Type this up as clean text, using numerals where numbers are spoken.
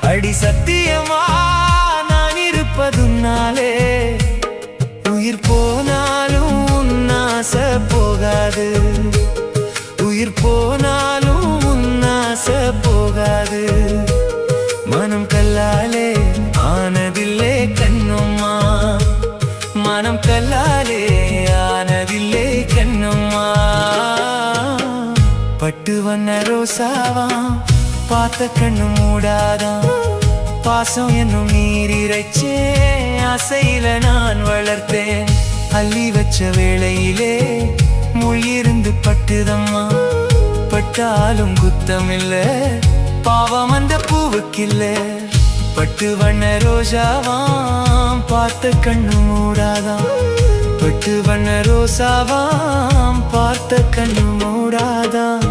அடி சத்தியமா நான் இருப்பதுனாலே உயிர் போனாலும் உன் ஆசை போகாது. உயிர் போனாலும் உன் ஆசை போகாது. மனம் கல்லாலே ஆனதில்லே கண்ணம்மா. மனம் கல்லாலே ஆனதில்லே கண்ணம்மா. பட்டு வண்ண ரோசாவா பார்த்த கண்ணு மூடாதான். பாசம் என்னும் நீர் இறைச்சே ஆசையில நான் வளர்த்தேன். அள்ளி வச்ச வேளையிலே முள் இருந்து பட்டுதம்மா. பட்டாலும் குத்தமில்ல பாவம் அந்த பூவுக்கில்ல. பட்டு வண்ண ரோஜாவாம் பார்த்த கண்ணு மூடாதாம். பட்டு வண்ண ரோசாவாம் பார்த்த கண்ணு மூடாதாம்.